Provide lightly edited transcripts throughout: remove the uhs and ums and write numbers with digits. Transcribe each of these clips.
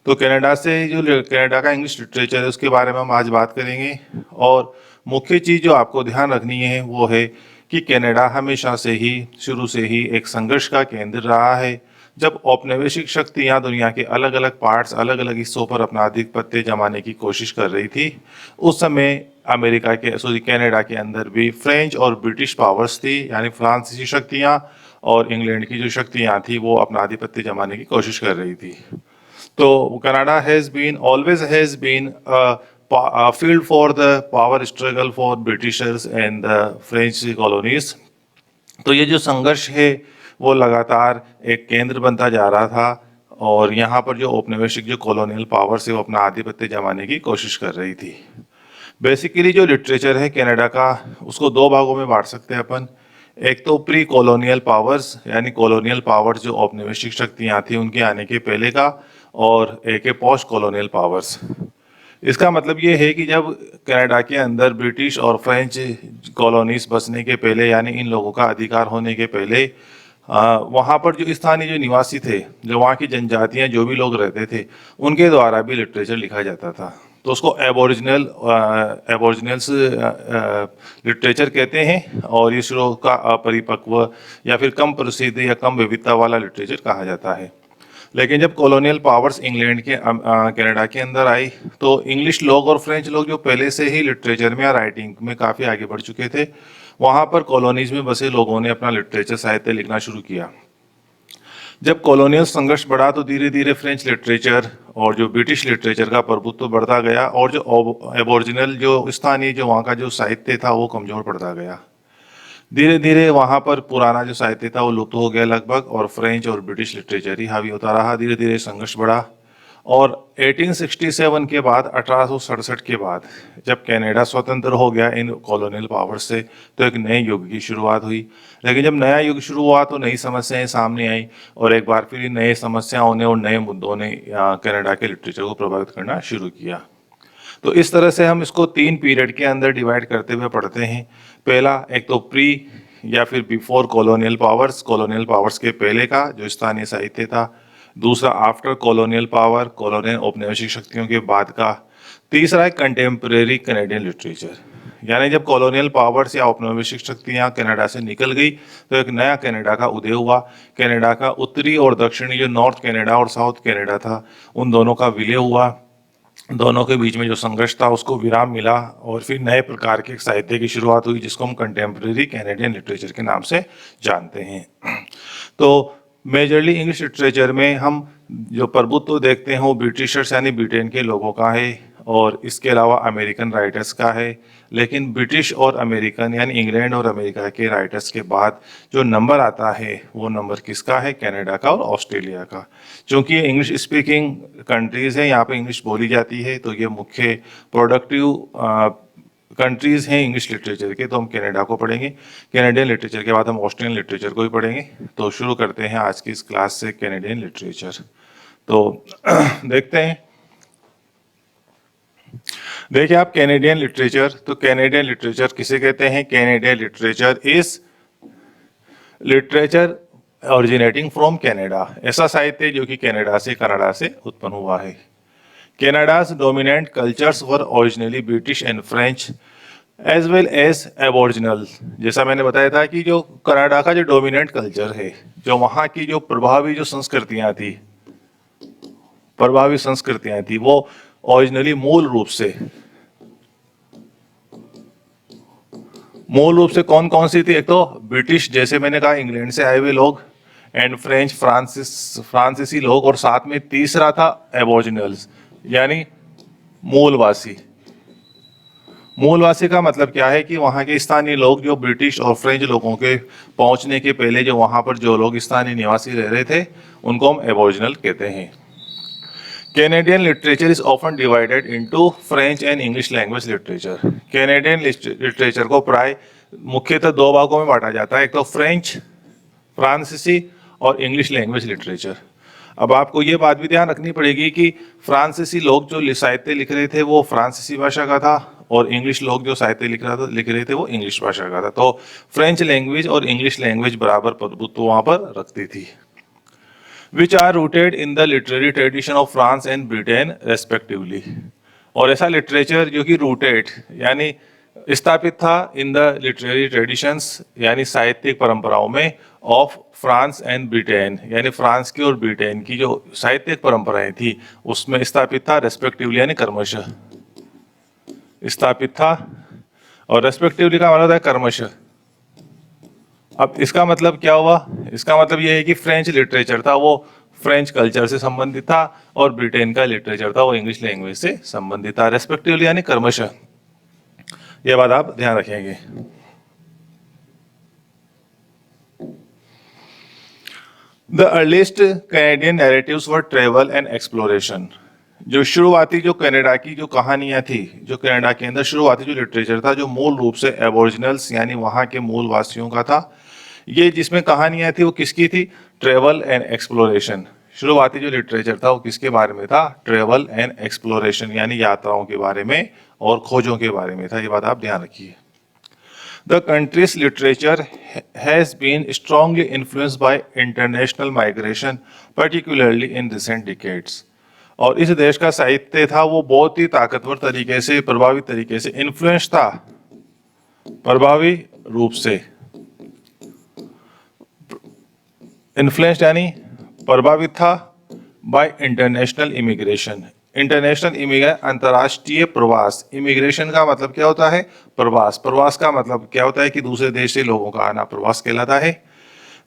तो कनाडा का English literature है उसके बारे में हम आज बात करेंगे। और मुख्य चीज़ जो आपको ध्यान रखनी है वो है कि कनाडा हमेशा से ही शुरू से ही एक संघर्ष का केंद्र रहा है। जब औपनिवेशिक शक्तियां दुनिया के अलग अलग पार्ट्स, अलग अलग हिस्सों पर अपना आधिपत्य जमाने की कोशिश कर रही थी, उस समय कनाडा के अंदर भी फ्रेंच और ब्रिटिश पावर्स थी, यानी फ्रांसीसी शक्तियां और इंग्लैंड की जो शक्तियां थी वो अपना आधिपत्य जमाने की कोशिश कर रही थी। तो Canada has been a field for the power struggle for Britishers and the French colonies। तो ये जो संघर्ष है वो लगातार एक केंद्र बनता जा रहा था और यहाँ पर जो औपनिवेशिक जो कॉलोनियल पावर से वो अपना आधिपत्य जमाने की कोशिश कर रही थी। बेसिकली जो लिटरेचर है कनाडा का उसको दो भागों में बांट सकते हैं अपन। एक तो प्री कॉलोनियल पावर्स, यानी कॉलोनियल पावर्स जो औपनिवेशिक शक्तियाँ थी उनके आने के पहले का, और एक है पोस्ट कॉलोनियल पावर्स। इसका मतलब ये है कि जब कनाडा के अंदर ब्रिटिश और फ्रेंच कॉलोनीज बसने के पहले, यानी इन लोगों का अधिकार होने के पहले, वहाँ पर जो स्थानीय जो निवासी थे, जो वहाँ की जनजातियाँ, जो भी लोग रहते थे, उनके द्वारा भी लिटरेचर लिखा जाता था। तो उसको एबोरिजिनल्स लिटरेचर कहते हैं और इस लोग का अपरिपक्व या फिर कम प्रसिद्ध या कम विविधता वाला लिटरेचर कहा जाता है। लेकिन जब कॉलोनियल पावर्स इंग्लैंड के कनाडा के अंदर आई तो इंग्लिश लोग और फ्रेंच लोग जो पहले से ही लिटरेचर में या राइटिंग में काफ़ी आगे बढ़ चुके थे, वहाँ पर कॉलोनीज में बसे लोगों ने अपना लिटरेचर साहित्य लिखना शुरू किया। जब कॉलोनियल संघर्ष बढ़ा तो धीरे धीरे फ्रेंच लिटरेचर और जो ब्रिटिश लिटरेचर का प्रभुत्व बढ़ता गया और जो एबोरिजिनल जो स्थानीय जो वहाँ का जो साहित्य था वो कमजोर पड़ता गया। धीरे धीरे वहाँ पर पुराना जो साहित्य था वो लुप्त हो गया लगभग, और फ्रेंच और ब्रिटिश लिटरेचर ही हावी होता रहा। धीरे धीरे संघर्ष बढ़ा और 1867 के बाद, 1867 के बाद जब कनाडा स्वतंत्र हो गया इन कॉलोनियल पावर से, तो एक नए युग की शुरुआत हुई। लेकिन जब नया युग शुरू हुआ तो नई समस्याएं सामने आई और एक बार फिर नए समस्याओं ने और नए मुद्दों ने कनाडा के लिटरेचर को प्रभावित करना शुरू किया। तो इस तरह से हम इसको 3 पीरियड के अंदर डिवाइड करते हुए पढ़ते हैं। पहला, एक तो प्री या फिर बिफोर कॉलोनियल पावर्स के पहले का जो स्थानीय साहित्य था। दूसरा, आफ्टर कॉलोनियल पावर, कॉलोनियल औपनिवेशिक शक्तियों के बाद का। तीसरा है कंटेम्प्रेरी कनेडियन लिटरेचर, यानी जब कॉलोनियल पावर्स या औपनिवेशिक शक्तियां कनाडा से निकल गई तो एक नया कनाडा का उदय हुआ। कनाडा का उत्तरी और दक्षिणी जो नॉर्थ कनाडा और साउथ कनाडा था, उन दोनों का विलय हुआ। दोनों के बीच में जो संघर्ष था उसको विराम मिला और फिर नए प्रकार के साहित्य की शुरुआत हुई जिसको हम कंटेम्प्रेरी कैनेडियन लिटरेचर के नाम से जानते हैं। तो मेजरली इंग्लिश लिटरेचर में हम जो प्रभुत्व देखते हैं वो ब्रिटिशर्स यानी ब्रिटेन के लोगों का है और इसके अलावा अमेरिकन राइटर्स का है। लेकिन ब्रिटिश और अमेरिकन यानी इंग्लैंड और अमेरिका के राइटर्स के बाद जो नंबर आता है वो नंबर किसका है? कनाडा का और ऑस्ट्रेलिया का। क्योंकि ये इंग्लिश स्पीकिंग कंट्रीज़ है, यहाँ पे इंग्लिश बोली जाती है, तो ये मुख्य प्रोडक्टिव कंट्रीज़ हैं इंग्लिश लिटरेचर के, तो हम कनाडा को पढ़ेंगे। कैनेडियन लिटरेचर के बाद हम ऑस्ट्रेलियन लिटरेचर को भी पढ़ेंगे। तो शुरू करते हैं आज की इस क्लास से कैनेडियन लिटरेचर। तो देखते हैं, देखिए आप कैनेडियन लिटरेचर, तो कैनेडियन लिटरेचर किसे कहते हैं? Canadian literature is literature originating from Canada, ऐसा साहित्य जो कि कनाडा से उत्पन्न हुआ है। Canada's dominant cultures were originally British and French as well as Aboriginal। जैसा मैंने बताया था कि जो कनाडा का जो डोमिनेंट कल्चर है, जो वहाँ की जो प्रभावी संस्कृतियाँ थी वो ओरिजिनली मूल रूप से कौन कौन सी थी? एक तो ब्रिटिश, जैसे मैंने कहा इंग्लैंड से आए हुए लोग, एंड फ्रेंच फ्रांसीसी लोग, और साथ में तीसरा था एबोरिजिनल्स यानी मूलवासी का मतलब क्या है कि वहाँ के स्थानीय लोग जो ब्रिटिश और फ्रेंच लोगों के पहुंचने के पहले जो वहाँ पर जो लोग स्थानीय निवासी रह रहे थे उनको हम एबोरिजिनल कहते हैं। Canadian literature is often divided into French and English language literature. Canadian literature को प्राय मुख्यतः दो भागों में बांटा जाता है, एक तो फ्रांसीसी और इंग्लिश लैंग्वेज लिटरेचर। अब आपको ये बात भी ध्यान रखनी पड़ेगी कि फ्रांसीसी लोग जो साहित्य लिख रहे थे वो फ्रांसीसी भाषा का था और इंग्लिश लोग जो साहित्य लिख रहे थे वो इंग्लिश भाषा का था। तो फ्रेंच लैंग्वेज और इंग्लिश लैंग्वेज बराबर प्रभुत्व वहाँ पर रखती थी। Which are rooted in the literary tradition of France and Britain respectively. और ऐसा लिटरेचर जो कि रूटेड यानी स्थापित था इन द लिटरेरी ट्रेडिशंस यानी साहित्यिक परंपराओं में ऑफ फ्रांस एंड ब्रिटेन यानी फ्रांस की और ब्रिटेन की जो साहित्यिक परंपराएं थी उसमें स्थापित था रेस्पेक्टिवली यानी क्रमशः स्थापित था। और रेस्पेक्टिवली का मतलब होता है क्रमशः। अब इसका मतलब क्या हुआ? इसका मतलब यह है कि फ्रेंच लिटरेचर था वो फ्रेंच कल्चर से संबंधित था और ब्रिटेन का लिटरेचर था वो इंग्लिश लैंग्वेज से संबंधित था। रेस्पेक्टिवली यानी क्रमशः, ये बात आप ध्यान रखेंगे। The earliest Canadian narratives were travel and exploration. जो शुरुआती जो कनाडा की जो कहानियां थी, जो कनाडा के अंदर शुरुआती जो लिटरेचर था जो मूल रूप से एबोरिजिनल्स यानी वहां के मूल वासियों का था, ये जिसमें कहानियां थी वो किसकी थी? Travel and exploration. शुरुआती जो लिटरेचर था वो किसके बारे में था? ट्रेवल एंड एक्सप्लोरेशन यानी यात्राओं के बारे में और खोजों के बारे में था। ये बात आप ध्यान रखिए। The country's literature has been strongly influenced by international migration, particularly in recent decades. और इस देश का साहित्य था वो बहुत ही ताकतवर तरीके से, प्रभावी तरीके से इन्फ्लुएंस था, प्रभावी रूप से इन्फ्लुएंस्ड यानी प्रभावित था bye international immigration. International immigration अंतर्राष्ट्रीय प्रवास। इमिग्रेशन का मतलब क्या होता है? प्रवास। प्रवास का मतलब क्या होता है कि दूसरे देश से लोगों का आना प्रवास कहलाता है।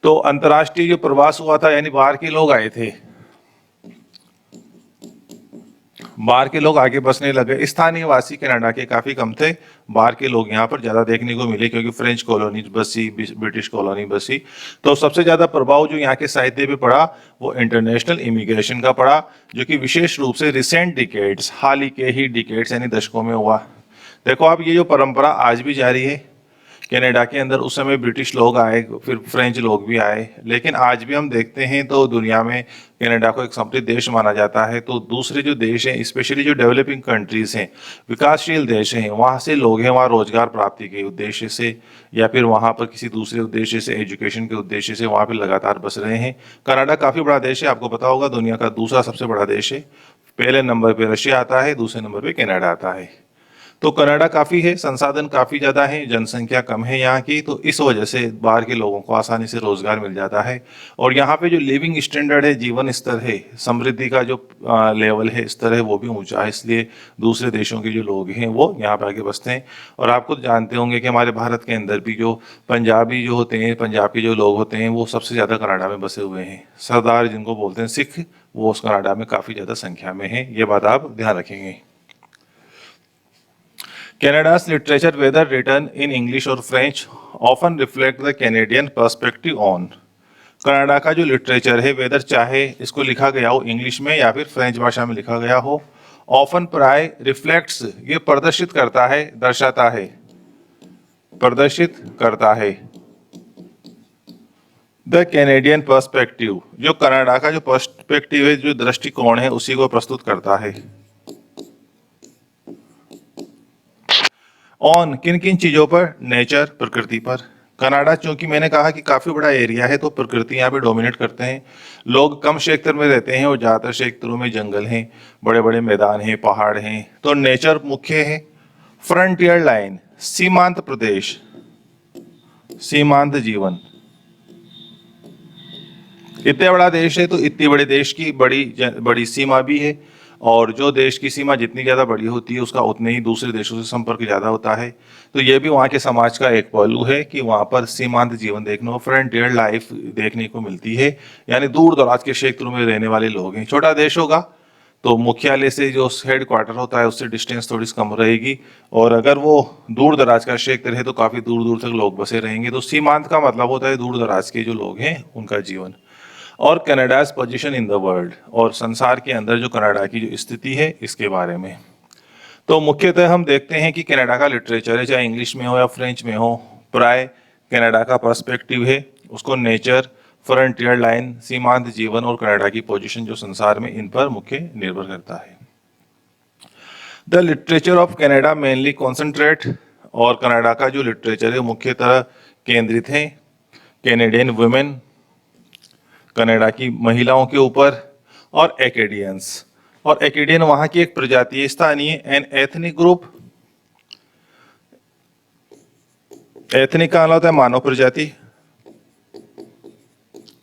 तो अंतर्राष्ट्रीय जो प्रवास हुआ था यानी बाहर के लोग आए थे, बाहर के लोग आगे बसने लगे। स्थानीय वासी कनाडा के काफी कम थे, बाहर के लोग यहाँ पर ज्यादा देखने को मिले क्योंकि फ्रेंच कॉलोनी बसी, ब्रिटिश कॉलोनी बसी। तो सबसे ज्यादा प्रभाव जो यहाँ के साहित्य पे पड़ा वो इंटरनेशनल इमिग्रेशन का पड़ा, जो कि विशेष रूप से रिसेंट डिकेड्स, हाल ही के ही डिकेड्स यानी दशकों में हुआ। देखो आप, ये जो परंपरा आज भी जारी है कनाडा के अंदर। उस समय ब्रिटिश लोग आए, फिर फ्रेंच लोग भी आए, लेकिन आज भी हम देखते हैं तो दुनिया में कनाडा को एक समृद्ध देश माना जाता है। तो दूसरे जो देश हैं, स्पेशली जो डेवलपिंग कंट्रीज हैं, विकासशील देश हैं, वहाँ से लोग हैं, वहाँ रोजगार प्राप्ति के उद्देश्य से या फिर वहाँ पर किसी दूसरे उद्देश्य से, एजुकेशन के उद्देश्य से वहाँ पर लगातार बस रहे हैं। कनाडा काफ़ी बड़ा देश है, आपको पता होगा, दुनिया का दूसरा सबसे बड़ा देश है। पहले नंबर पर रशिया आता है, दूसरे नंबर पर कनाडा आता है। तो कनाडा काफ़ी है, संसाधन काफ़ी ज़्यादा है, जनसंख्या कम है यहाँ की, तो इस वजह से बाहर के लोगों को आसानी से रोज़गार मिल जाता है। और यहाँ पे जो लिविंग स्टैंडर्ड है, जीवन स्तर है, समृद्धि का जो लेवल है, स्तर है, वो भी ऊंचा है। इसलिए दूसरे देशों के जो लोग हैं वो यहाँ पे आके बसते हैं। और आप खुद जानते होंगे कि हमारे भारत के अंदर भी जो पंजाबी जो होते हैं, पंजाब के जो लोग होते हैं, वो सबसे ज़्यादा कनाडा में बसे हुए हैं। सरदार जिनको बोलते हैं सिख, वो उस कनाडा में काफ़ी ज़्यादा संख्या में है। ये बात आप ध्यान रखेंगे। Canada's literature, whether written in English or French, often reflect the Canadian perspective on। Canada का जो लिटरेचर है, वेदर चाहे इसको लिखा गया हो इंग्लिश में या फिर फ्रेंच भाषा में लिखा गया हो, ऑफन प्राय रिफ्लेक्ट्स, ये प्रदर्शित करता है, दर्शाता है, प्रदर्शित करता है द कैनेडियन पर्सपेक्टिव, जो कनाडा का जो पर्सपेक्टिव है, जो दृष्टिकोण है, उसी को प्रस्तुत करता है। ऑन किन किन चीजों पर? नेचर, प्रकृति पर। कनाडा चूंकि मैंने कहा कि काफी बड़ा एरिया है तो प्रकृति यहाँ पे डोमिनेट करते हैं। लोग कम क्षेत्र में रहते हैं और ज्यादातर क्षेत्रों में जंगल हैं, बड़े बड़े मैदान हैं, पहाड़ हैं, तो नेचर मुख्य है। फ्रंटियर लाइन, सीमांत प्रदेश, सीमांत जीवन। इतने बड़ा देश है तो इतनी बड़े देश की बड़ी सीमा भी है, और जो देश की सीमा जितनी ज़्यादा बड़ी होती है उसका उतने ही दूसरे देशों से संपर्क ज़्यादा होता है। तो ये भी वहाँ के समाज का एक पहलू है कि वहाँ पर सीमांत जीवन देखने को, फ्रंटियर लाइफ देखने को मिलती है, यानी दूर दराज के क्षेत्रों में रहने वाले लोग हैं। छोटा देश होगा तो मुख्यालय से जो हेड क्वार्टर होता है उससे डिस्टेंस थोड़ी कम रहेगी, और अगर वो दूर दराज का क्षेत्र है तो काफ़ी दूर दूर तक लोग बसे रहेंगे। तो सीमांत का मतलब होता है दूर दराज के जो लोग हैं उनका जीवन। और कनाडाज पोजीशन इन द वर्ल्ड, और संसार के अंदर जो कनाडा की जो स्थिति है इसके बारे में। तो मुख्यतः हम देखते हैं कि कनाडा का लिटरेचर है, चाहे इंग्लिश में हो या फ्रेंच में हो, प्राय कनाडा का पर्सपेक्टिव है, उसको नेचर, फ्रंटियर लाइन, सीमांत जीवन और कनाडा की पोजीशन जो संसार में, इन पर मुख्य निर्भर करता है। The literature of Canada mainly concentrate, और कनाडा का जो लिटरेचर है मुख्यतः केंद्रित है कैनेडियन वुमेन, कनाडा की महिलाओं के ऊपर, और एकेडियंस। और एकेडियन वहां की एक प्रजाति है, स्थानीय, एन एथनिक ग्रुप। एथनिक का मतलब होता है मानव प्रजाति,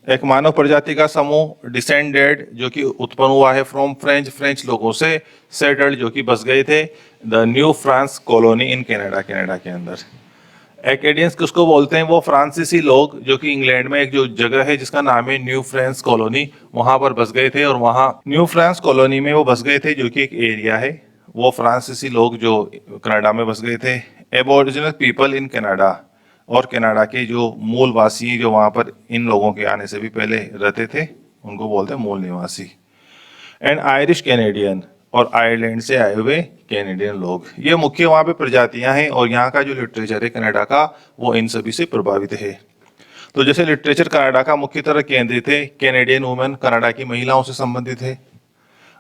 एक मानव प्रजाति का समूह, डिसेंडेड जो कि उत्पन्न हुआ है फ्रॉम फ्रेंच, फ्रेंच लोगों से, सेटल्ड जो कि बस गए थे, the new France colony in Canada, Canada के अंदर। एकेडियंस किसको बोलते हैं? वो फ्रांसीसी लोग जो कि इंग्लैंड में एक जो जगह है जिसका नाम है न्यू फ्रांस कॉलोनी, वहां पर बस गए थे, और वहां न्यू फ्रांस कॉलोनी में वो बस गए थे जो कि एक एरिया है। वो फ्रांसीसी लोग जो कनाडा में बस गए थे। एबोरिजिनल पीपल इन कनाडा, और कनाडा के जो मूल वासी जो वहां पर इन लोगों के आने से भी पहले रहते थे, उनको बोलते हैं मूल निवासी। एंड आयरिश कैनेडियन, और आयरलैंड से आए हुए कैनेडियन लोग, ये मुख्य वहाँ पे प्रजातियां हैं। और यहाँ का जो लिटरेचर है कनाडा का, वो इन सभी से प्रभावित है। तो जैसे लिटरेचर कनाडा का मुख्य तरह केंद्रित है, कैनेडियन वुमेन कनाडा की महिलाओं से संबंधित है,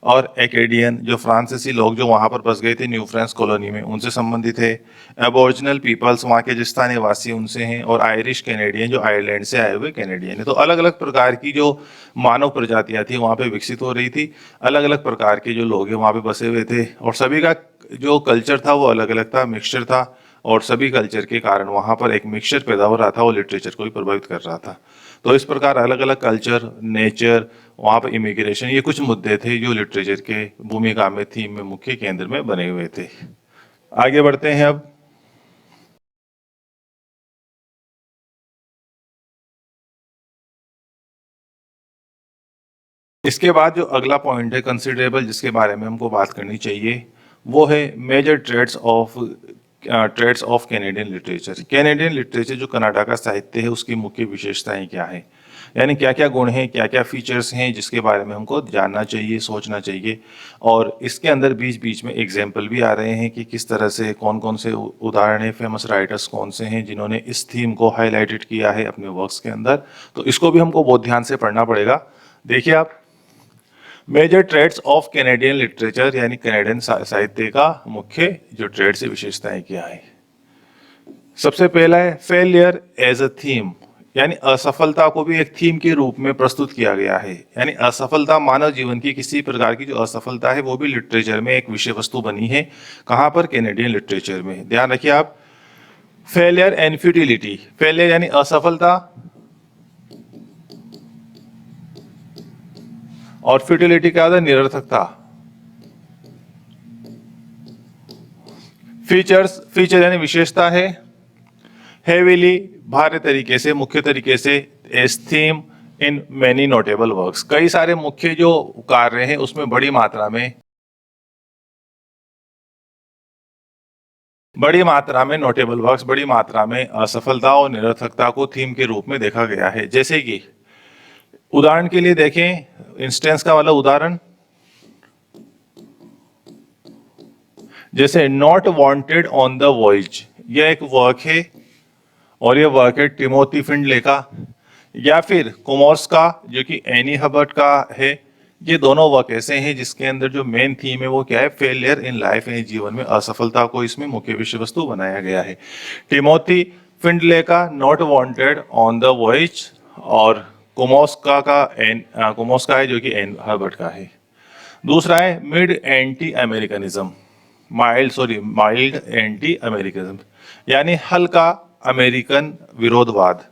और एकेडियन जो फ्रांसीसी लोग जो वहाँ पर बस गए थे न्यू फ्रांस कॉलोनी में, उनसे संबंधित है। एबोरिजिनल पीपल्स वहाँ के जो स्थानीय वासी उनसे हैं, और आयरिश कैनेडियन जो आयरलैंड से आए हुए कैनेडियन है। तो अलग अलग प्रकार की जो मानव प्रजातियां थी वहाँ पे विकसित हो रही थी, अलग अलग प्रकार के जो लोग हैं वहाँ पे बसे हुए थे, और सभी का जो कल्चर था वो अलग अलग था, मिक्सचर था, और सभी कल्चर के कारण वहाँ पर एक मिक्सचर पैदा हो रहा था, वो लिटरेचर को भी प्रभावित कर रहा था। तो इस प्रकार अलग अलग कल्चर, नेचर, वहाँ पर इमिग्रेशन, ये कुछ मुद्दे थे जो लिटरेचर के भूमिका में, थीम में, मुख्य केंद्र में बने हुए थे। आगे बढ़ते हैं अब। इसके बाद जो अगला पॉइंट है कंसिडरेबल, जिसके बारे में हमको बात करनी चाहिए, वो है major traits of Canadian literature. Canadian literature जो कनाडा का साहित्य है, उसकी मुख्य विशेषताएं क्या है, यानी क्या क्या गुण हैं, क्या क्या फीचर्स हैं, जिसके बारे में हमको जानना चाहिए, सोचना चाहिए। और इसके अंदर बीच बीच में एग्जाम्पल भी आ रहे हैं कि किस तरह से, कौन कौन से उदाहरण है, फेमस राइटर्स कौन से हैं जिन्होंने इस थीम को हाईलाइटेड किया है अपने वर्क्स के अंदर। तो इसको भी हमको बहुत ध्यान से पढ़ना पड़ेगा। देखिए आप, major traits of Canadian literature, यानी कैनेडियन साहित्य का मुख्य जो ट्रेड्स है, विशेषताएं क्या है। सबसे पहला है फेलियर एज अ थीम, यानी असफलता को भी एक थीम के रूप में प्रस्तुत किया गया है। यानी असफलता, मानव जीवन की किसी प्रकार की जो असफलता है, वो भी लिटरेचर में एक विषय वस्तु बनी है। कहाँ पर? कैनेडियन लिटरेचर में। ध्यान रखिए आप, फेलियर एंड फ्यूटिलिटी। फेलियर यानी असफलता, और फ्यूटिलिटी क्या होता है? निरर्थकता। फीचर यानी विशेषता है। हेवीली, भारी तरीके से, मुख्य तरीके से, as theme in many notable works. कई सारे मुख्य जो कार्य हैं उसमें बड़ी मात्रा में नोटेबल वर्क्स, बड़ी मात्रा में असफलता और निरर्थकता को थीम के रूप में देखा गया है। जैसे कि उदाहरण के लिए देखें, इंस्टेंस का मतलब उदाहरण, जैसे not wanted on the voyage, यह एक वर्क है, और ये वर्क है टिमोथी फिंडले का। या फिर कोमोर्स्का जो कि एनी हबर्ट का है। ये दोनों वर्क ऐसे हैं जिसके अंदर जो मेन थीम है वो क्या है? फेलियर इन लाइफ, यानी जीवन में असफलता को इसमें मुख्य विषय वस्तु बनाया गया है। टिमोथी फिंडले का not wanted on the voyage, और कोमोस्का है जो कि एन हर्बर्ट का है। दूसरा है mid anti Americanism, mild anti Americanism, यानी हल्का अमेरिकन विरोधवाद,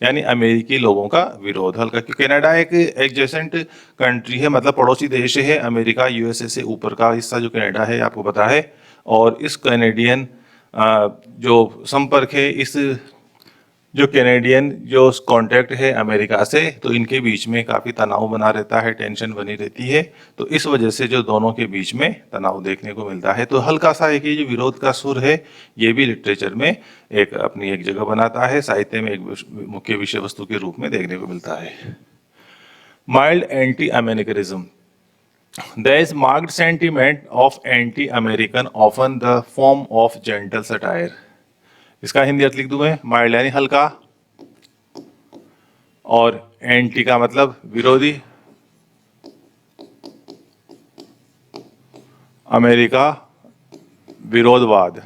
यानी अमेरिकी लोगों का विरोध हल्का। क्योंकि कनाडा एक एडजेसेंट कंट्री है, मतलब पड़ोसी देश है अमेरिका, यूएसए से ऊपर का हिस्सा जो कनाडा है, आपको पता है। और इस कैनेडियन जो संपर्क है, इस जो कैनेडियन जो कांटेक्ट है अमेरिका से, तो इनके बीच में काफ़ी तनाव बना रहता है, टेंशन बनी रहती है। तो इस वजह से जो दोनों के बीच में तनाव देखने को मिलता है। तो हल्का सा एक ये जो विरोध का सुर है, ये भी लिटरेचर में एक अपनी एक जगह बनाता है, साहित्य में एक मुख्य विषय वस्तु के रूप में देखने को मिलता है। Mild anti Americanism, there is marked sentiment of anti-American, often the form of gentle satire। इसका हिंदी अर्थ लिख दूं मैं, माइल्ड यानी हल्का, और एंटी का मतलब विरोधी, अमेरिका विरोधवाद,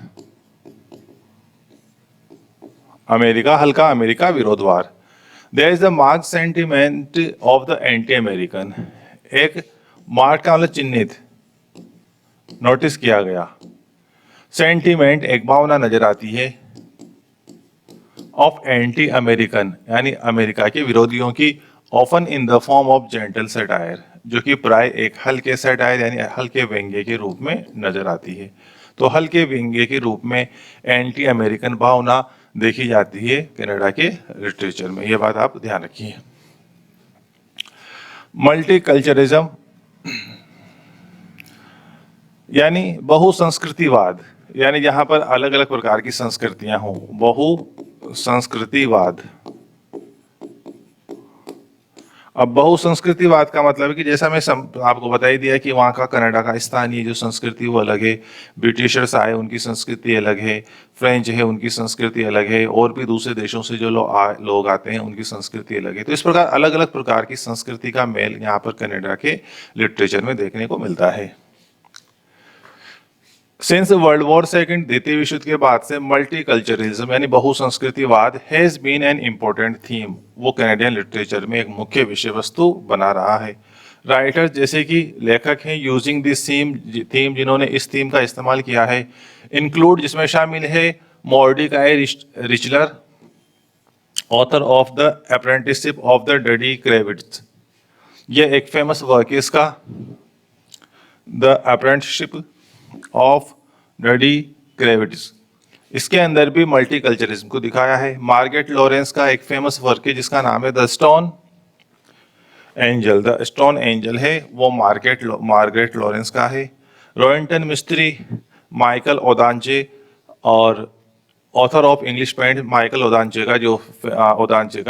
अमेरिका हल्का, अमेरिका विरोधवाद। There is the mark sentiment of the anti American. एक मार्क का मतलब चिन्हित, नोटिस किया गया। सेंटिमेंट एक भावना नजर आती है, ऑफ एंटी अमेरिकन यानी अमेरिका के विरोधियों की, often in the form of gentle satire, जो कि प्राय एक हल्के सटायर यानी हल्के व्यंग्य के रूप में नजर आती है। तो हल्के व्यंग्य के रूप में एंटी अमेरिकन भावना देखी जाती है कनाडा के लिटरेचर में, यह बात आप ध्यान रखिए। मल्टीकल्चरिज्म यानी बहुसंस्कृतिवाद, यानी जहां पर अलग अलग प्रकार की संस्कृतियां हों, बहु संस्कृतिवाद। अब बहुसंस्कृतिवाद का मतलब है कि जैसा मैं आपको बता ही दिया कि वहाँ का कनाडा का स्थानीय जो संस्कृति वो अलग है, ब्रिटिशर्स आए उनकी संस्कृति अलग है, फ्रेंच है उनकी संस्कृति अलग है, और भी दूसरे देशों से जो लोग आते हैं उनकी संस्कृति अलग है। तो इस प्रकार अलग अलग प्रकार की संस्कृति का मेल यहाँ पर कनाडा के लिटरेचर में देखने को मिलता है। सिंस वर्ल्ड वॉर सेकंड, द्वितीय विश्व युद्ध के बाद से मल्टीकल्चरलिज्म यानी बहुसंस्कृतिवाद has been an important theme, वो कैनेडियन लिटरेचर में एक मुख्य विषय वस्तु बना रहा है। राइटर्स जैसे कि लेखक हैं यूजिंग दिस थीम, जिन्होंने इस थीम का इस्तेमाल किया है, इंक्लूड जिसमें शामिल है Mordecai Richler, author of the apprenticeship of the Duddy Kravitz. ये एक फेमस वर्क है इसका, the apprenticeship of Duddy Kravitz. इसके अंदर भी मल्टीकल्चरिज्म को दिखाया है। मार्गरेट लॉरेंस का एक फेमस वर्क है जिसका नाम है the stone angel. The stone angel है वो मार्गरेट लॉरेंस का है। रोइंटन मिस्त्री, माइकल ओदांचे, और author of English patient Michael ओदांचे का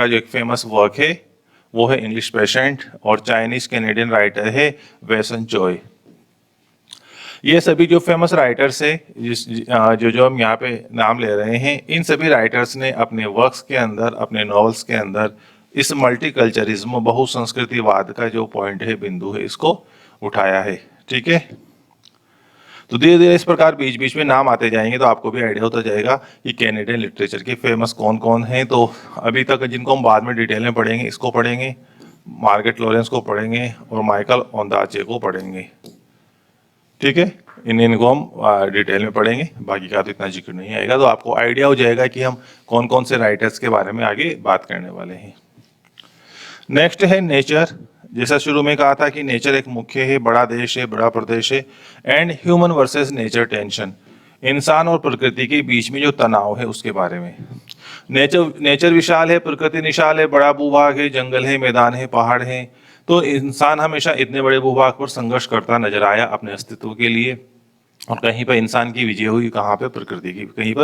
जो एक फेमस वर्क है वो है इंग्लिश पेशेंट, और चाइनीज कैनेडियन राइटर है वेसन चोय। ये सभी जो फेमस राइटर्स है जो हम यहाँ पे नाम ले रहे हैं, इन सभी राइटर्स ने अपने वर्क्स के अंदर, अपने नॉवेल्स के अंदर इस मल्टीकल्चरिज्म, बहुसंस्कृतिवाद का जो पॉइंट है, बिंदु है, इसको उठाया है। ठीक है, तो धीरे धीरे इस प्रकार बीच बीच में नाम आते जाएंगे तो आपको भी आइडिया होता जाएगा कि कैनेडियन लिटरेचर के फेमस कौन कौन हैं। तो अभी तक जिनको हम बाद में डिटेल में पढ़ेंगे, इसको पढ़ेंगे, मार्गरेट लॉरेंस को पढ़ेंगे, और माइकल ओदांचे को पढ़ेंगे। ठीक है, इनको हम डिटेल में पढ़ेंगे, बाकी का तो इतना जिक्र नहीं आएगा। तो आपको आइडिया हो जाएगा कि हम कौन कौन से राइटर्स के बारे में आगे बात करने वाले हैं। नेक्स्ट है नेचर। जैसा शुरू में कहा था कि नेचर एक मुख्य है, बड़ा देश है, बड़ा प्रदेश है। And human versus nature tension, इंसान और प्रकृति के बीच में जो तनाव है उसके बारे में। नेचर विशाल है, प्रकृति निशाल है, बड़ा भूभाग है, जंगल है, मैदान है, पहाड़ है। तो इंसान हमेशा इतने बड़े भूभाग पर संघर्ष करता नजर आया अपने अस्तित्व के लिए, और कहीं पर इंसान की विजय हुई, कहीं पर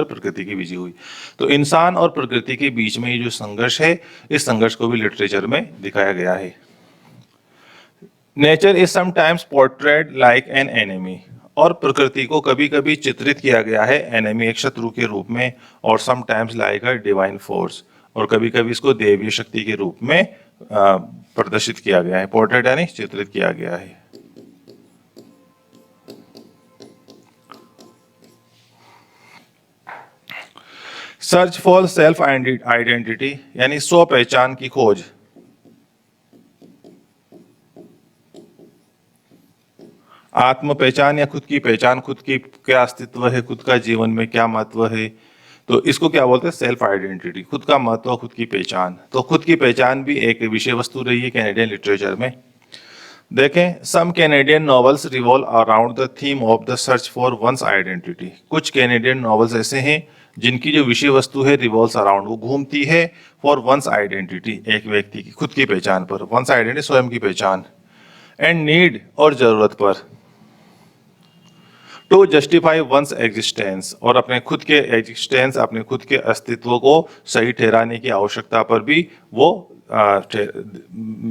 प्रकृति की विजय हुई। तो इंसान और प्रकृति के बीच में ये जो संघर्ष है, इस संघर्ष को भी लिटरेचर में दिखाया गया है। Nature is sometimes portrayed like an enemy, और प्रकृति को कभी कभी चित्रित किया गया है एनिमी, एक शत्रु के रूप में, और sometimes like a divine force, और कभी कभी इसको देवीय शक्ति के रूप में प्रदर्शित किया गया है। पोर्ट्रेट यानी चित्रित किया गया है। सर्च फॉर सेल्फ आइडेंटिटी यानी स्व पहचान की खोज। आत्म पहचान या खुद की पहचान, खुद की क्या अस्तित्व है, खुद का जीवन में क्या महत्व है, तो इसको क्या बोलते हैं, सेल्फ आइडेंटिटी, खुद का महत्व, खुद की पहचान। तो खुद की पहचान भी एक विषय वस्तु रही है कैनेडियन लिटरेचर में। देखें, some Canadian novels revolve around the theme of the search for one's identity. कुछ कैनेडियन नॉवेल्स ऐसे हैं जिनकी जो विषय वस्तु है रिवॉल्व्स अराउंड, वो घूमती है फॉर वंस आइडेंटिटी, एक व्यक्ति की खुद की पहचान पर, वंस आइडेंटिटी स्वयं की पहचान, एंड नीड और जरूरत पर, टू जस्टिफाई वंस एग्जिस्टेंस, और अपने खुद के एग्जिस्टेंस, अपने खुद के अस्तित्व को सही ठहराने की आवश्यकता पर भी वो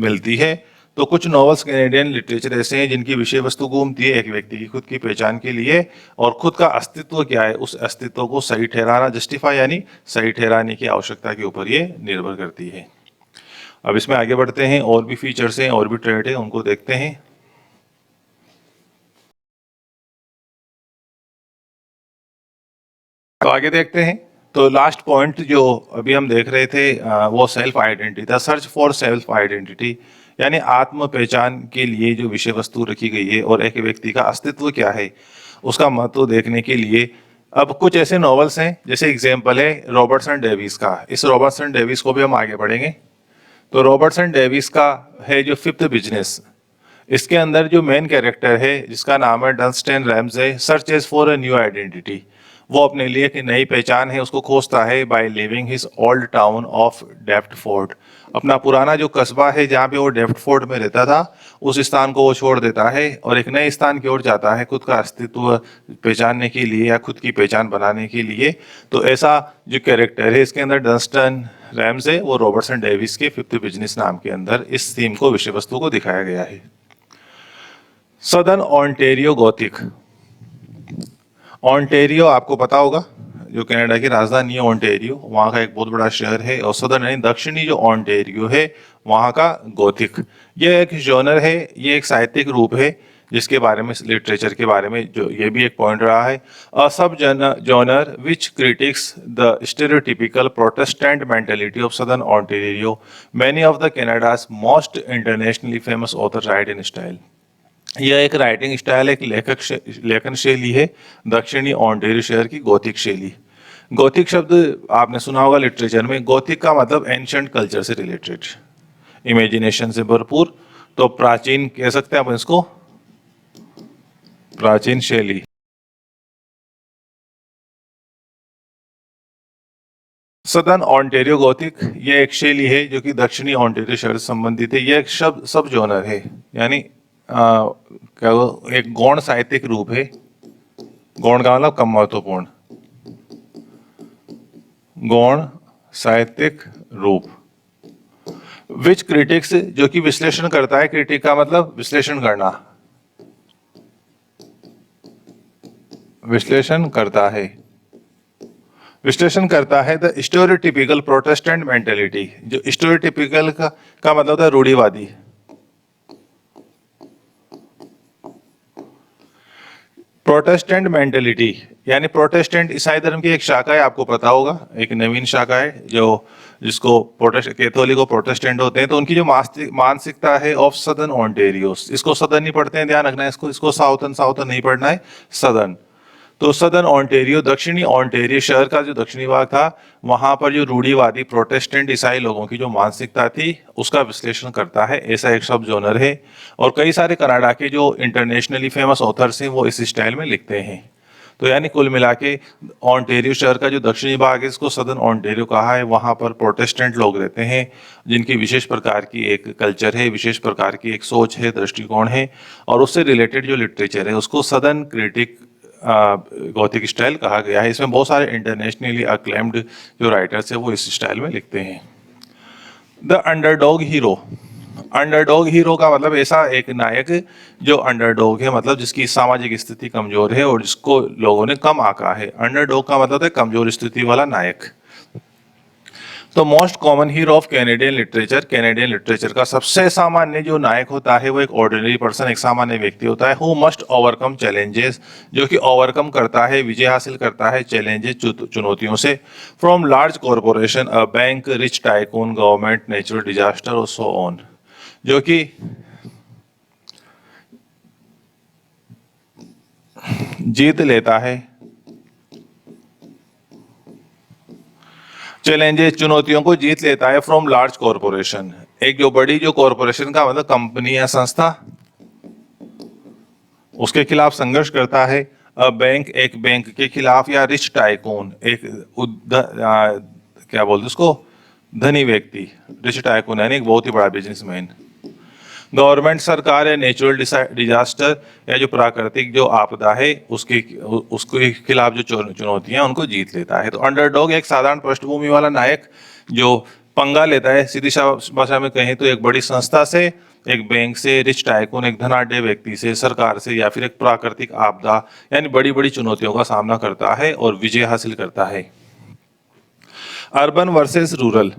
मिलती है। तो कुछ नॉवेल्स कैनेडियन लिटरेचर ऐसे हैं जिनकी विषय वस्तु घूमती है एक व्यक्ति की खुद की पहचान के लिए, और खुद का अस्तित्व क्या है, उस अस्तित्व को सही ठहराना, जस्टिफाई यानी सही ठहराने की आवश्यकता के ऊपर ये निर्भर करती है। अब इसमें आगे बढ़ते हैं, और भी फीचर्स हैं, और भी ट्रेड है, उनको देखते हैं। तो आगे देखते हैं, तो लास्ट पॉइंट जो अभी हम देख रहे थे वो सेल्फ आइडेंटिटी था, सर्च फॉर सेल्फ आइडेंटिटी, यानी आत्म पहचान के लिए जो विषय वस्तु रखी गई है और एक व्यक्ति का अस्तित्व क्या है उसका महत्व देखने के लिए अब कुछ ऐसे नॉवेल्स हैं, जैसे एग्जाम्पल है रॉबर्टसन डेविस का। इस रॉबर्टसन डेविस को भी हम आगे पढ़ेंगे। तो रॉबर्टसन डेविस का है जो फिफ्थ बिजनेस, इसके अंदर जो मेन कैरेक्टर है जिसका नाम है Dunstan Ramsay, searches for a new identity, वो अपने लिए एक नई पहचान है उसको खोजता है by living his old town of Deptford. अपना पुराना जो कस्बा है जहाँ पे वो डेप्टफोर्ड में रहता था उस स्थान को वो छोड़ देता है और एक नए स्थान की ओर जाता है खुद का अस्तित्व पहचानने के लिए या खुद की पहचान बनाने के लिए। तो ऐसा जो कैरेक्टर है इसके अंदर डनस्टन रैम्से, वो रॉबर्टसन डेविस के फिफ्थ बिजनेस नाम के अंदर इस थीम को विषय वस्तु को दिखाया गया है। Southern Ontario Gothic. ओंटारियो आपको पता होगा जो कनाडा की राजधानी है ओंटारियो, वहाँ का एक बहुत बड़ा शहर है। और सदर्न यानी दक्षिणी जो ओंटारियो है वहाँ का गॉथिक, यह एक जॉनर है, ये एक साहित्यिक रूप है जिसके बारे में लिटरेचर के बारे में जो ये भी एक पॉइंट रहा है। A sub genre which critics the stereotypical Protestant mentality of southern Ontario, many of the Canada's most internationally famous author write in style. यह एक राइटिंग स्टाइल, एक लेखन शैली है दक्षिणी ओंटारियो शहर की गॉथिक शैली। गॉथिक शब्द आपने सुना होगा लिटरेचर में, गॉथिक का मतलब एंशंट कल्चर से रिलेटेड, इमेजिनेशन से भरपूर, तो प्राचीन कह सकते हैं अपन इसको, प्राचीन शैली। सदर्न ओंटारियो गॉथिक यह एक शैली है जो कि दक्षिणी ओंटारियो शहर से संबंधित है। यह एक शब्द सब जॉनर है, यानी क्या एक गौण साहित्यिक रूप है। गौण का मतलब कम महत्वपूर्ण, गौण साहित्यिक रूप। विच क्रिटिक्स जो कि विश्लेषण करता है, क्रिटिक का मतलब विश्लेषण करना, विश्लेषण करता है, विश्लेषण करता है द स्टेरियोटिपिकल प्रोटेस्टेंट मेंटालिटी। जो स्टेरियोटिपिकल का मतलब होता है रूढ़िवादी, प्रोटेस्टेंट मेंटेलिटी यानी प्रोटेस्टेंट ईसाई धर्म की एक शाखा है, आपको पता होगा, एक नवीन शाखा है जो जिसको कैथोलिक और प्रोटेस्टेंट होते हैं। तो उनकी जो मानसिकता है ऑफ सदर्न ओंटारियो, इसको सदर्न नहीं पढ़ते हैं, ध्यान रखना है इसको साउथर्न नहीं पढ़ना है, सदर्न। तो सदर्न ओंटारियो दक्षिणी ओंटारियो शहर का जो दक्षिणी भाग था वहां पर जो रूढ़िवादी प्रोटेस्टेंट ईसाई लोगों की जो मानसिकता थी उसका विश्लेषण करता है, ऐसा एक सब जोनर है। और कई सारे कनाडा के जो इंटरनेशनली फेमस ऑथर्स हैं वो इस स्टाइल में लिखते हैं। तो यानी कुल मिला के ओंटारियो शहर का जो दक्षिणी भाग है इसको सदर्न ओंटारियो कहा है। वहाँ पर प्रोटेस्टेंट लोग रहते हैं जिनकी विशेष प्रकार की एक कल्चर है, विशेष प्रकार की एक सोच है, दृष्टिकोण है, और उससे रिलेटेड जो लिटरेचर है उसको सदर्न क्रिटिक गॉथिक स्टाइल कहा गया है। इसमें बहुत सारे इंटरनेशनली अक्लेम्ड जो राइटर्स है वो इस स्टाइल में लिखते हैं। The underdog hero. Underdog hero का मतलब ऐसा एक नायक जो अंडरडॉग है, मतलब जिसकी सामाजिक स्थिति कमजोर है और जिसको लोगों ने कम आंका है। अंडरडॉग का मतलब है कमजोर स्थिति वाला नायक। तो most common hero of Canadian literature, Canadian literature का सबसे सामान्य जो नायक होता है वो एक ऑर्डिनरी पर्सन, एक सामान्य व्यक्ति होता है। हु मस्ट ओवरकम चैलेंजेस, जो कि ओवरकम करता है, विजय हासिल करता है चैलेंजेस, चुनौतियों से। From large corporation, a bank, rich tycoon, government, natural disaster और सो ऑन, जो कि जीत लेता है चैलेंजेस, चुनौतियों को जीत लेता है। फ्रॉम लार्ज कॉरपोरेशन, एक जो बड़ी जो कॉरपोरेशन का मतलब कंपनी या संस्था, उसके खिलाफ संघर्ष करता है। बैंक, एक बैंक के खिलाफ, या रिच टाइकून, एक क्या बोलते उसको, धनी व्यक्ति, रिच टाइकून यानी एक बहुत ही बड़ा बिजनेसमैन। गवर्नमेंट, सरकार, या नेचुरल डिजास्टर, या जो प्राकृतिक जो आपदा है उसके खिलाफ जो चुनौतियां उनको जीत लेता है। तो अंडरडॉग एक साधारण पृष्ठभूमि वाला नायक जो पंगा लेता है, सीधी भाषा में कहें तो एक बड़ी संस्था से, एक बैंक से, रिच टाइकून एक धनाढ्य व्यक्ति से, सरकार से, या फिर एक प्राकृतिक आपदा यानी बड़ी बड़ी चुनौतियों का सामना करता है और विजय हासिल करता है। अर्बन वर्सेस रूरल,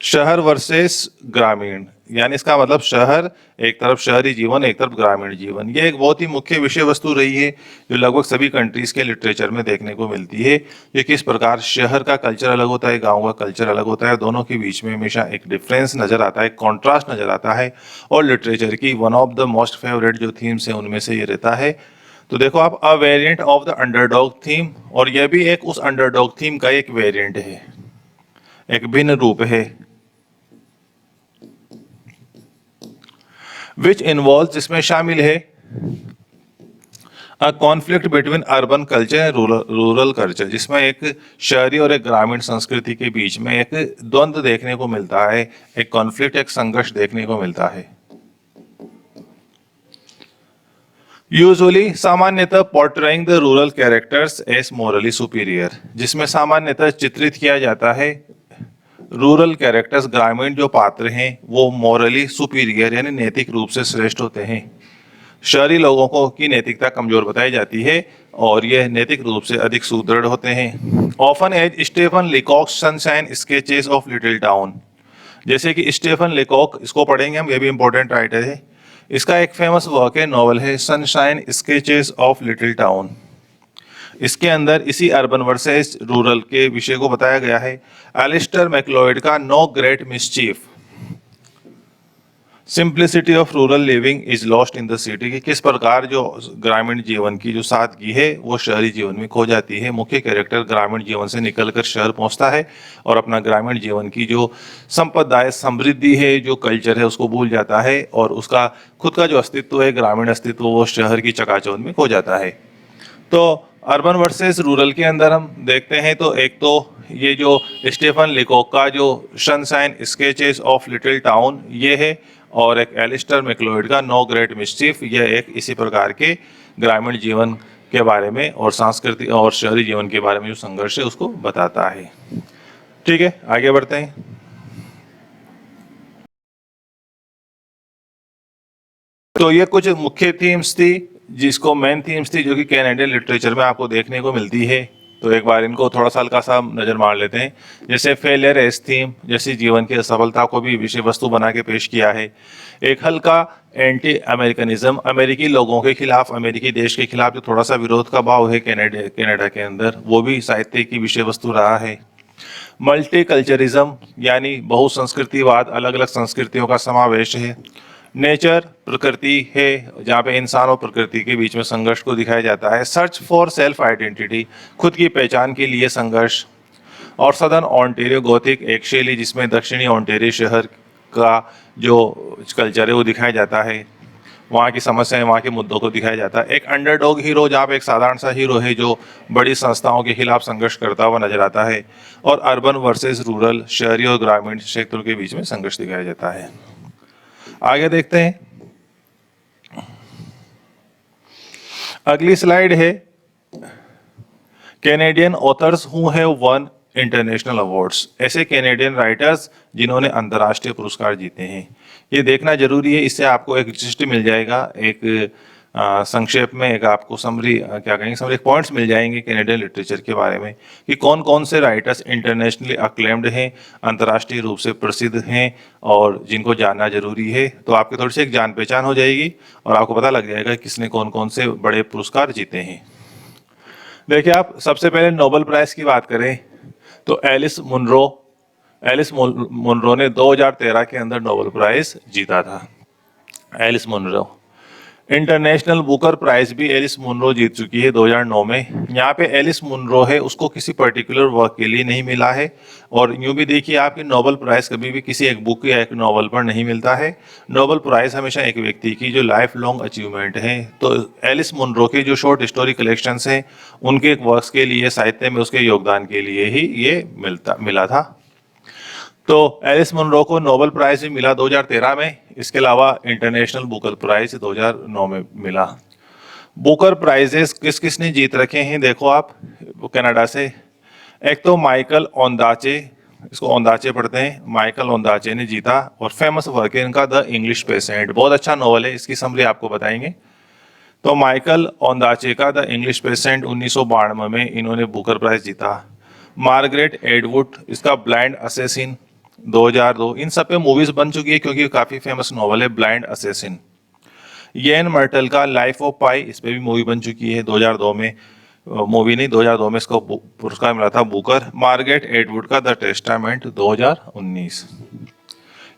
शहर वर्सेस ग्रामीण, यानी इसका मतलब शहर एक तरफ शहरी जीवन, एक तरफ ग्रामीण जीवन। ये एक बहुत ही मुख्य विषय वस्तु रही है जो लगभग सभी कंट्रीज के लिटरेचर में देखने को मिलती है। ये किस प्रकार शहर का कल्चर अलग होता है, गांव का कल्चर अलग होता है, दोनों के बीच में हमेशा एक डिफरेंस नजर आता है, कॉन्ट्रास्ट नजर आता है। और लिटरेचर की one of the most favourite जो थीम्स है उनमें से ये रहता है। तो देखो आप, अ variant of the underdog theme, और यह भी एक उस अंडरडॉग थीम का एक वेरिएंट है, एक भिन्न रूप है। विच इन्वॉल्व, जिसमें शामिल है a conflict between urban culture and rural culture, जिसमें एक शहरी और एक ग्रामीण संस्कृति के बीच में एक द्वंद्व देखने को मिलता है, एक कॉन्फ्लिक्ट, एक संघर्ष देखने को मिलता है। यूजुअली, सामान्यतः portraying the rural characters as morally superior, जिसमें सामान्यतः चित्रित किया जाता है रूरल कैरेक्टर्स, ग्रामीण जो पात्र हैं वो मोरली सुपीरियर यानी नैतिक रूप से श्रेष्ठ होते हैं। शहरी लोगों को की नैतिकता कमजोर बताई जाती है और यह नैतिक रूप से अधिक सुदृढ़ होते हैं। Often as Stephen Leacock sunshine sketches of little town, जैसे कि स्टीफन लेकॉक, इसको पढ़ेंगे हम, ये भी इंपॉर्टेंट राइटर है। इसका एक फेमस वर्क है, नॉवल है sunshine sketches of little town. इसके अंदर इसी अर्बन वर्सेस रूरल के विषय को बताया गया है। एलिस्टर मैक्लॉयड का no great mischief, simplicity of rural living is lost in the city, कि किस प्रकार जो ग्रामीण जीवन की जो सादगी है वो शहरी जीवन में खो जाती है। मुख्य कैरेक्टर ग्रामीण जीवन से निकलकर शहर पहुंचता है और अपना ग्रामीण जीवन की जो संपदा है, समृद्धि है, जो कल्चर है उसको भूल जाता है और उसका खुद का जो अस्तित्व है, ग्रामीण अस्तित्व, वो शहर की चकाचौंध में खो जाता है। तो अर्बन वर्सेस रूरल के अंदर हम देखते हैं तो एक तो ये जो स्टीफन लेकॉक का जो sunshine sketches of little town ये है, और एक एलिस्टर मैक्लॉयड का नो ग्रेट मिसचीफ, यह एक इसी प्रकार के ग्रामीण जीवन के बारे में और सांस्कृतिक और शहरी जीवन के बारे में जो संघर्ष है उसको बताता है। ठीक है, आगे बढ़ते हैं। तो ये कुछ मुख्य थीम्स थी, जिसको मेन थीम्स थी जो कि कैनेडियन लिटरेचर में आपको देखने को मिलती है। तो एक बार इनको थोड़ा सा हल्का सा नजर मार लेते हैं। जैसे फेलियर एज थीम, जैसे जीवन की असफलता को भी विषय वस्तु बना के पेश किया है। एक हल्का एंटी अमेरिकनिज्म, अमेरिकी लोगों के खिलाफ, अमेरिकी देश के खिलाफ जो थोड़ा सा विरोध का भाव है कनाडा के अंदर, वो भी साहित्य की विषय वस्तु रहा है। मल्टीकल्चरिज्म यानी बहुसंस्कृतिवाद, अलग अलग संस्कृतियों का समावेश है। नेचर, प्रकृति है, जहाँ पे इंसान और प्रकृति के बीच में संघर्ष को दिखाया जाता है। सर्च फॉर सेल्फ आइडेंटिटी, खुद की पहचान के लिए संघर्ष। और सदर्न ओंटारियो गोथिक, एक शैली जिसमें दक्षिणी ओंटारियो शहर का जो कल्चर है वो दिखाया जाता है, वहाँ की समस्याएं, वहाँ के मुद्दों को दिखाया जाता है। एक अंडरडॉग हीरो, जहाँ पे एक साधारण सा हीरो है जो बड़ी संस्थाओं के खिलाफ संघर्ष करता हुआ नजर आता है। और अर्बन वर्सेस रूरल, शहरी और ग्रामीण क्षेत्रों के बीच में संघर्ष दिखाया जाता है। आगे देखते हैं। अगली स्लाइड है Canadian authors who have one international awards, ऐसे कैनेडियन राइटर्स जिन्होंने अंतर्राष्ट्रीय पुरस्कार जीते हैं। ये देखना जरूरी है, इससे आपको एक दृष्टि मिल जाएगा, एक संक्षेप में एक आपको समरी, क्या कहेंगे, समरी पॉइंट्स मिल जाएंगे कैनेडियन लिटरेचर के बारे में कि कौन कौन से राइटर्स इंटरनेशनली अक्लेम्ड हैं, अंतर्राष्ट्रीय रूप से प्रसिद्ध हैं और जिनको जानना जरूरी है। तो आपकी थोड़ी सी एक जान पहचान हो जाएगी और आपको पता लग जाएगा किसने कौन कौन से बड़े पुरस्कार जीते हैं। देखिए आप, सबसे पहले नोबेल प्राइज की बात करें तो एलिस मुनरो ने 2013 के अंदर नोबेल प्राइज जीता था। Alice Munro. International Booker prize भी एलिस मुनरो जीत चुकी है 2009 में। यहाँ पे एलिस मुनरो है, उसको किसी पर्टिकुलर वर्क के लिए नहीं मिला है। और यूं भी देखिए आपकी नोबेल प्राइज कभी भी किसी एक बुक या एक नॉवल पर नहीं मिलता है। नोबेल प्राइज हमेशा एक व्यक्ति की जो लाइफ लॉन्ग अचीवमेंट है। तो एलिस मुनरो के जो शॉर्ट स्टोरी कलेक्शंस हैं, उनके वर्क्स के लिए, साहित्य में उसके योगदान के लिए ही ये मिला था। तो एलिस मुनरो को नोबेल प्राइज भी मिला 2013 में। इसके अलावा इंटरनेशनल बुकर प्राइज 2009 में मिला। बुकर प्राइजेस किस किसने जीत रखे हैं देखो आप, कनाडा से। एक तो माइकल ओंदाचे, इसको ओंदाचे पढ़ते हैं, माइकल ओंदाचे ने जीता और फेमस वर्क है इनका द इंग्लिश पेशेंट, बहुत अच्छा नॉवल है, इसकी समरी आपको बताएंगे। तो माइकल ओंदाचे का द इंग्लिश पेशेंट 1992 में इन्होंने बुकर प्राइज जीता। मार्गरेट एडवुड, इसका ब्लाइंड असेसिन 2002, इन सब पे मूवीज बन चुकी है क्योंकि काफी फेमस नॉवल है ब्लाइंड असेसिन। येन मर्टल का लाइफ ऑफ पाई, इस पे भी मूवी बन चुकी है 2002 में। मूवी नहीं, 2002 में इसको पुरस्कार मिला था बुकर। मार्गरेट एटवुड का द टेस्टामेंट 2019।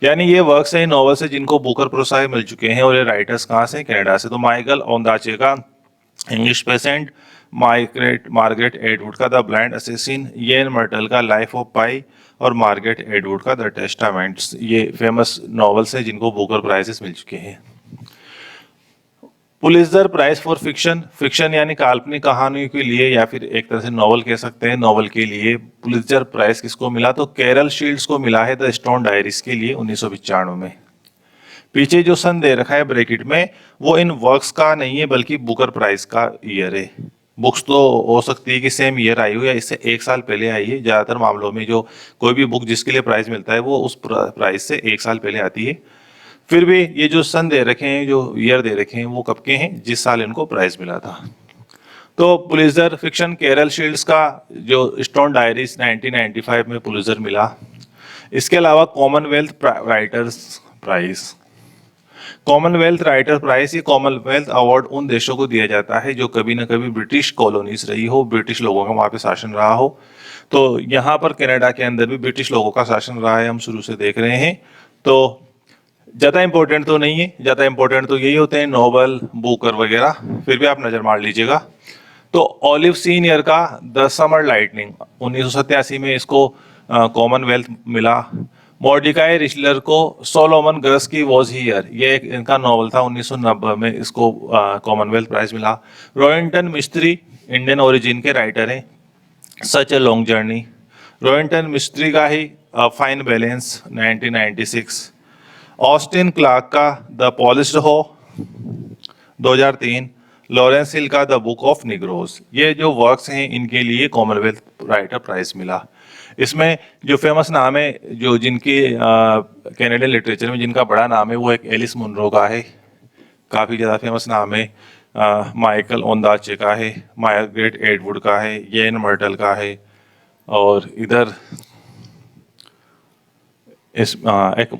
यानी ये वर्क्स हैं, नॉवेल्स हैं जिनको बुकर पुरस्कार मिल चुके हैं, और ये राइटर्स कहाँ से, कनाडा से। तो माइकल ओंदाचे का इंग्लिश पेशेंट, मार्गरेट एटवुड का the blind assassin, yen myrtle का लाइफ ऑफ पाई, और मार्गरेट एटवुड का द टेस्टामेंट्स, ये फेमस नॉवेल्स हैं जिनको बुकर प्राइजेस मिल चुके हैं। Pulitzer prize for fiction, fiction यानी काल्पनिक कहानियों के लिए, या फिर एक तरह से नॉवल कह सकते हैं, नॉवल के लिए पुलित्जर प्राइज किसको मिला, तो कैरल शील्ड्स को मिला है द स्टोन डायरीज के लिए 1995 में। पीछे जो सन दे रखा है ब्रैकेट में, वो इन वर्क्स का नहीं है बल्कि बुकर प्राइज का ईयर है। बुक्स तो हो सकती है कि सेम ईयर आई हो या इससे एक साल पहले आई है। ज्यादातर मामलों में जो कोई भी बुक जिसके लिए प्राइज मिलता है वो उस प्राइज से एक साल पहले आती है। फिर भी ये जो सन दे रखे हैं, जो ईयर दे रखे हैं, वो कब के हैं, जिस साल इनको प्राइज मिला था। तो पुलित्जर फिक्शन, कैरल शील्ड्स का जो स्टोन डायरीज 1995 में पुलित्जर मिला। इसके अलावा Commonwealth writers prize, Commonwealth writer prize, ये कॉमनवेल्थ अवार्ड उन देशों को दिया जाता है जो कभी ना कभी ब्रिटिश कॉलोनीज रही हो, ब्रिटिश लोगों का वहाँ पे शासन रहा हो। तो यहाँ पर कनाडा के अंदर भी ब्रिटिश लोगों का शासन रहा है, हम शुरू से देख रहे हैं। तो ज़्यादा इंपॉर्टेंट तो नहीं है, ज़्यादा इंपॉर्टेंट तो यही होते हैं नोबल, बुकर वगैरह, फिर भी आप नज़र मार लीजिएगा। तो ऑलिव सीनियर का द समर लाइटनिंग 1987 में इसको कॉमनवेल्थ मिला। मॉर्डिकाई रिचलर को सोलोमन गर्स की वॉज हियर, ये एक इनका नॉवल था 1990 में, इसको कॉमनवेल्थ प्राइज मिला। रोहिंटन मिस्त्री इंडियन ओरिजिन के राइटर हैं, सच a long journey, Rohinton Mistry का ही फाइन बैलेंस 1996। ऑस्टिन क्लार्क का द पॉलिश्ड हो 2003। लॉरेंस हिल का द बुक ऑफ निग्रोज, ये जो वर्क्स हैं इनके लिए कॉमनवेल्थ राइटर प्राइज मिला। इसमें जो फेमस नाम है, जो जिनकी कैनेडियन लिटरेचर में जिनका बड़ा नाम है, वो एक एलिस मुनरो का है, काफ़ी ज़्यादा फेमस नाम है। माइकल ओंदाचे का है, मार्गरेट एटवुड का है, येन मर्टल का है, और इधर एक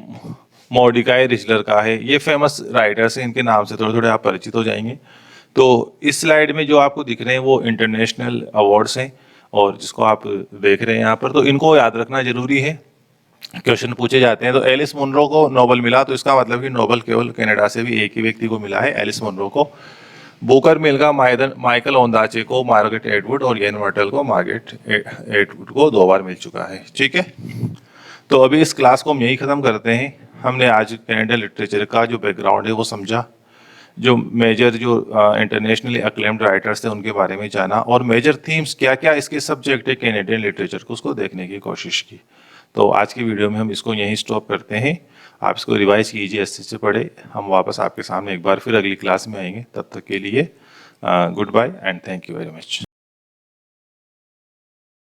मॉर्डिकाई रिचलर का है। ये फेमस राइटर्स हैं, इनके नाम से थोड़े थोड़े आप परिचित हो जाएंगे। तो इस स्लाइड में जो आपको दिख रहे हैं वो इंटरनेशनल अवार्ड्स हैं, और जिसको आप देख रहे हैं यहाँ पर, तो इनको याद रखना जरूरी है, क्वेश्चन पूछे जाते हैं। तो एलिस मुनरो को नोबल मिला, तो इसका मतलब कि नोबल केवल कनाडा से भी एक ही व्यक्ति को मिला है, एलिस मुनरो को। बुकर मिलेगा माइकल ओंदाचे को, मार्गरेट एटवुड, और येन मर्टल को, मार्गरेट एटवुड को 2 बार मिल चुका है। ठीक है, तो अभी इस क्लास को हम यही ख़त्म करते हैं। हमने आज कैनेडियन लिटरेचर का जो बैकग्राउंड है वो समझा, जो मेजर जो इंटरनेशनली अक्लेम्ड राइटर्स थे उनके बारे में जाना, और मेजर थीम्स क्या क्या इसके सब्जेक्ट है कैनेडियन लिटरेचर को, उसको देखने की कोशिश की। तो आज की वीडियो में हम इसको यहीं स्टॉप करते हैं। आप इसको रिवाइज कीजिए, अच्छे से पढ़े। हम वापस आपके सामने एक बार फिर अगली क्लास में आएंगे। तब तक के लिए good bye and thank you very much.